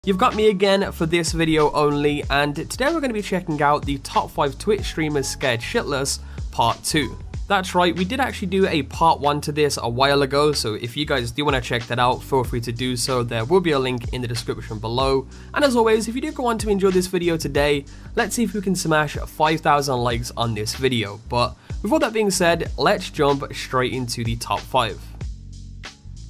You've got me again for this video only, and today we're going to be checking out the top 5 Twitch streamers scared shitless part 2. That's right, we did actually do a part 1 to this a while ago, so if you guys do want to check that out, feel free to do so. There will be a link in the description below. And as always, if you do go on to enjoy this video today, let's see if we can smash 5,000 likes on this video. But with all that being said, let's jump straight into the top 5.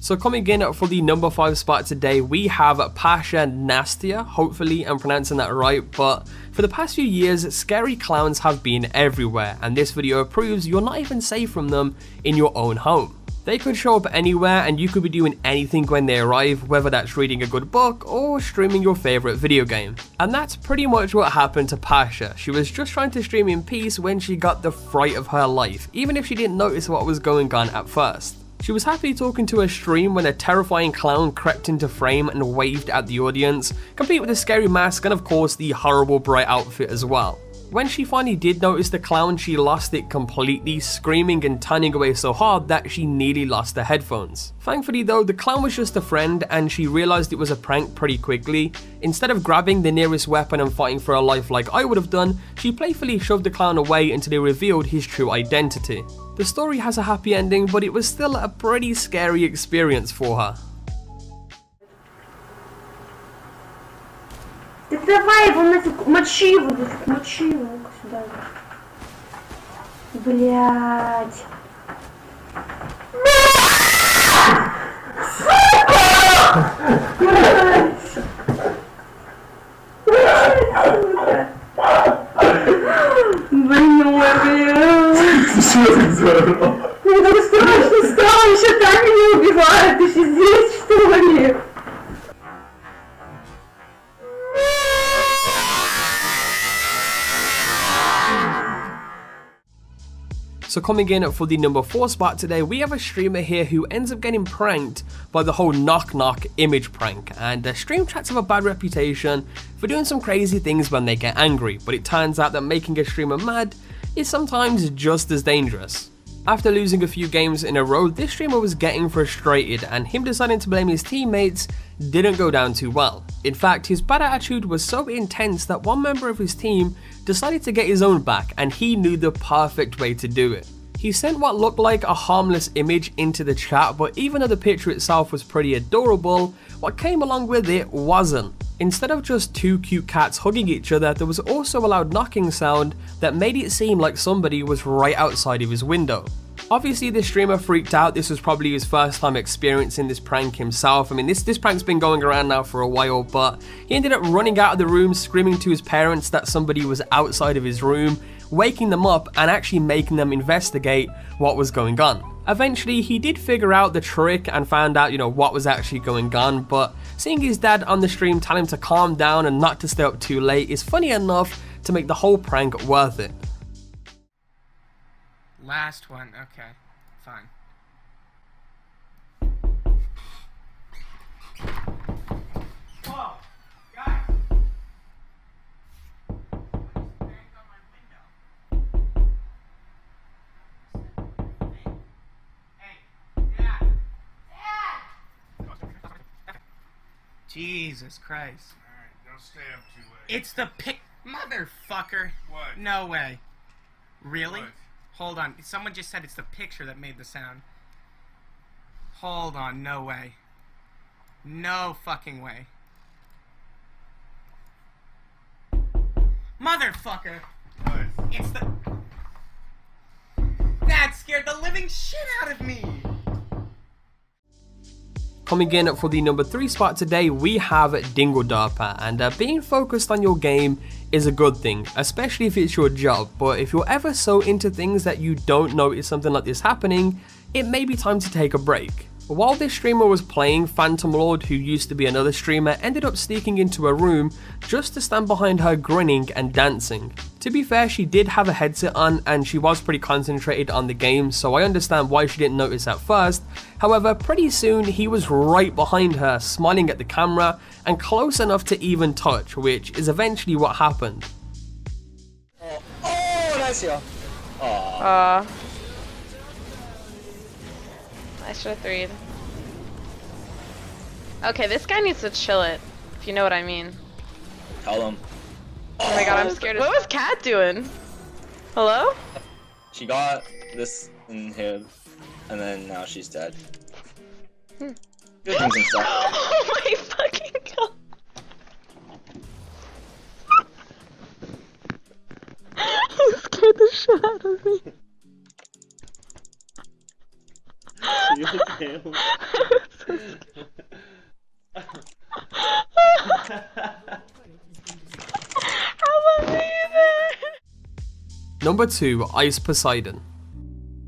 So coming in for the number 5 spot today, we have PassionNasty. Hopefully I'm pronouncing that right, but for the past few years, scary clowns have been everywhere, and this video proves you're not even safe from them in your own home. They could show up anywhere and you could be doing anything when they arrive, whether that's reading a good book or streaming your favorite video game. And that's pretty much what happened to Pasha. She was just trying to stream in peace when she got the fright of her life, even if she didn't notice what was going on at first. She was happily talking to her stream when a terrifying clown crept into frame and waved at the audience, complete with a scary mask and of course the horrible bright outfit as well. When she finally did notice the clown, she lost it completely, screaming and turning away so hard that she nearly lost her headphones. Thankfully though, the clown was just a friend and she realized it was a prank pretty quickly. Instead of grabbing the nearest weapon and fighting for her life like I would have done, she playfully shoved the clown away until they revealed his true identity. The story has a happy ending, but it was still a pretty scary experience for her. Так давай его нафиг, мочи его сюда. Блять. Мне так страшно стало, еще так меня убивают, ты еще здесь, что ли? So coming in for the number 4 spot today, we have a streamer here who ends up getting pranked by the whole knock knock image prank, and stream chats have a bad reputation for doing some crazy things when they get angry, but it turns out that making a streamer mad is sometimes just as dangerous. After losing a few games in a row, this streamer was getting frustrated, and him deciding to blame his teammates didn't go down too well. In fact, his bad attitude was so intense that one member of his team decided to get his own back, and he knew the perfect way to do it. He sent what looked like a harmless image into the chat, but even though the picture itself was pretty adorable, what came along with it wasn't. Instead of just 2 cute cats hugging each other, there was also a loud knocking sound that made it seem like somebody was right outside of his window. Obviously the streamer freaked out. This was probably his first time experiencing this prank himself. I mean, this prank's been going around now for a while, but he ended up running out of the room, screaming to his parents that somebody was outside of his room, waking them up and actually making them investigate what was going on. Eventually he did figure out the trick and found out, what was actually going on, but seeing his dad on the stream tell him to calm down and not to stay up too late is funny enough to make the whole prank worth it. Last one, okay, fine. Whoa, guys! Jesus Christ. Alright, don't stay up too late. It's the motherfucker. What? No way. Really? What? Hold on. Someone just said it's the picture that made the sound. Hold on. No way. No fucking way. Motherfucker. What? It's the... That scared the living shit out of me. Coming in for the number 3 spot today, we have dingodarpa, and being focused on your game is a good thing, especially if it's your job, but if you're ever so into things that you don't notice something like this happening, it may be time to take a break. While this streamer was playing, Phantom Lord, who used to be another streamer, ended up sneaking into a room just to stand behind her grinning and dancing. To be fair, she did have a headset on and she was pretty concentrated on the game, so I understand why she didn't notice at first. However, pretty soon he was right behind her, smiling at the camera and close enough to even touch, which is eventually what happened. Oh, nice, yeah. I should have threed. Okay, this guy needs to chill it. If you know what I mean. Tell them. Oh my god, I'm scared. What was Kat doing? Hello? She got this in here, and then now she's dead. Good things and stuff. Oh my fucking god. You scared the shit out of me. You okay? Number 2, Ice Poseidon.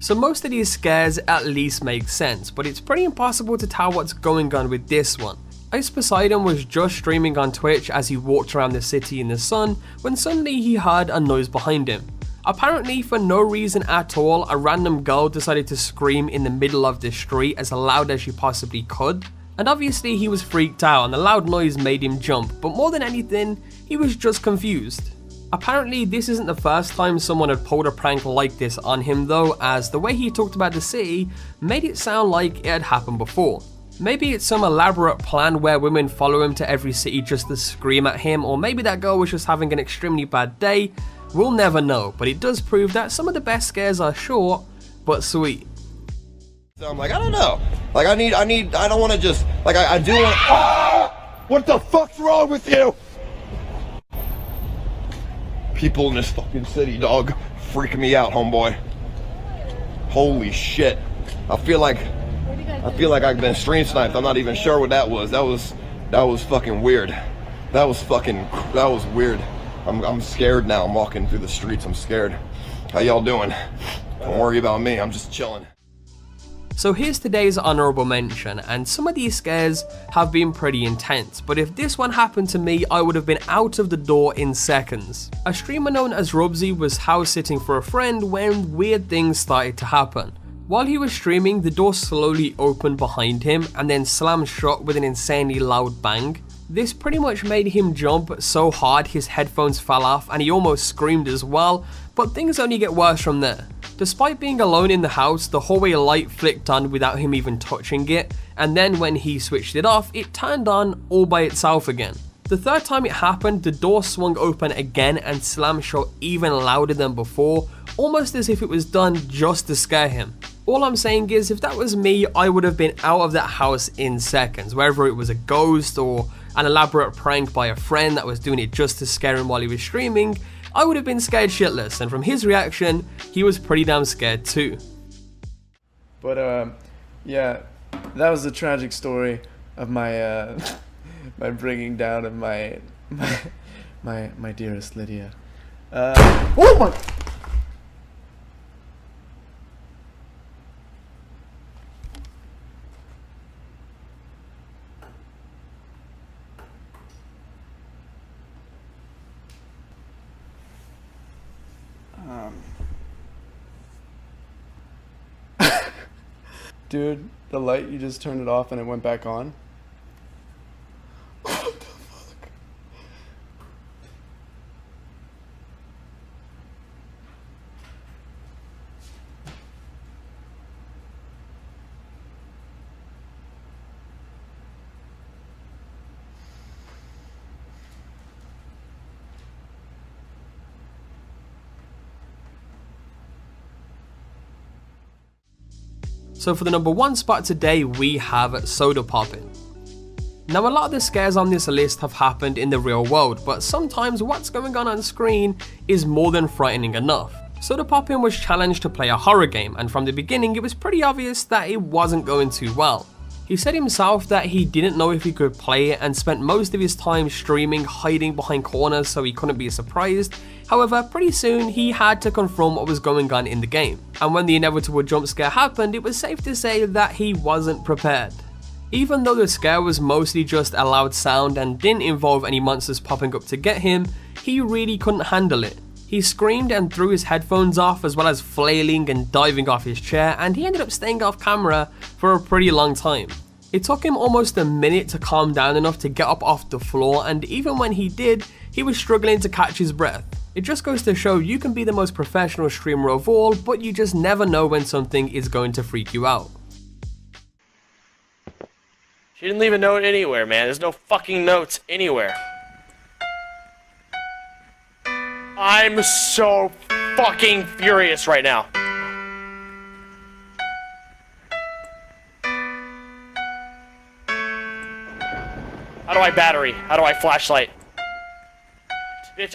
So most of these scares at least make sense, but it's pretty impossible to tell what's going on with this one. Ice Poseidon was just streaming on Twitch as he walked around the city in the sun when suddenly he heard a noise behind him. Apparently, for no reason at all, a random girl decided to scream in the middle of the street as loud as she possibly could. And obviously he was freaked out and the loud noise made him jump, but more than anything, he was just confused. Apparently this isn't the first time someone had pulled a prank like this on him though, as the way he talked about the city made it sound like it had happened before. Maybe it's some elaborate plan where women follow him to every city just to scream at him, or maybe that girl was just having an extremely bad day. We'll never know, but it does prove that some of the best scares are short, but sweet. So I'm like, I don't know. Like I don't want to just, like I do want What the fuck's wrong with you? People in this fucking city, dog, freaking me out, homeboy. Holy shit. I feel like I've been stream sniped. I'm not even sure what that was. That was fucking weird. That was weird. I'm scared now. I'm walking through the streets. I'm scared. How y'all doing? Don't worry about me. I'm just chilling. So here's today's honorable mention, and some of these scares have been pretty intense, but if this one happened to me, I would have been out of the door in seconds. A streamer known as Rubsy was house sitting for a friend when weird things started to happen. While he was streaming, the door slowly opened behind him and then slammed shut with an insanely loud bang. This pretty much made him jump so hard his headphones fell off and he almost screamed as well, but things only get worse from there. Despite being alone in the house, the hallway light flicked on without him even touching it, and then when he switched it off, it turned on all by itself again. The third time it happened, the door swung open again and slammed shut even louder than before, almost as if it was done just to scare him. All I'm saying is, if that was me, I would have been out of that house in seconds, whether it was a ghost or an elaborate prank by a friend that was doing it just to scare him while he was streaming. I would have been scared shitless, and from his reaction, he was pretty damn scared too. But yeah, that was the tragic story of my my bringing down of my dearest Lydia. Oh my! Dude, the light, you just turned it off and it went back on? What the fuck? So for the number 1 spot today, we have Sodapoppin. Now a lot of the scares on this list have happened in the real world, but sometimes what's going on screen is more than frightening enough. Sodapoppin was challenged to play a horror game, and from the beginning it was pretty obvious that it wasn't going too well. He said himself that he didn't know if he could play it and spent most of his time streaming hiding behind corners so he couldn't be surprised. However, pretty soon he had to confront what was going on in the game, and when the inevitable jump scare happened, it was safe to say that he wasn't prepared. Even though the scare was mostly just a loud sound and didn't involve any monsters popping up to get him, he really couldn't handle it. He screamed and threw his headphones off, as well as flailing and diving off his chair, and he ended up staying off camera for a pretty long time. It took him almost a minute to calm down enough to get up off the floor, and even when he did, he was struggling to catch his breath. It just goes to show you can be the most professional streamer of all, but you just never know when something is going to freak you out. She didn't leave a note anywhere, man. There's no fucking notes anywhere. I'm so fucking furious right now. How do I battery? How do I flashlight? Bitch,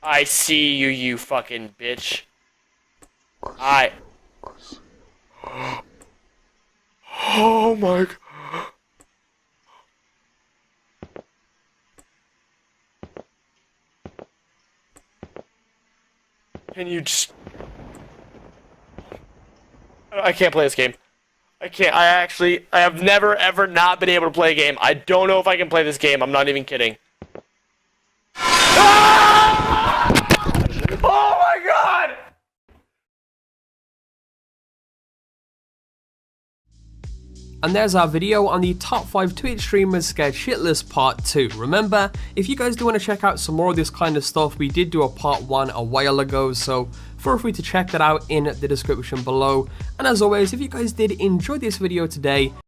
I see you, you fucking bitch. Oh my god. Can you just... I can't play this game. I can't. I have never ever not been able to play a game. I don't know if I can play this game. I'm not even kidding. Ah! Oh my god! And there's our video on the top 5 Twitch streamers scared shitless part 2. Remember, if you guys do want to check out some more of this kind of stuff, we did do a part 1 a while ago, so feel free to check that out in the description below. And as always, if you guys did enjoy this video today,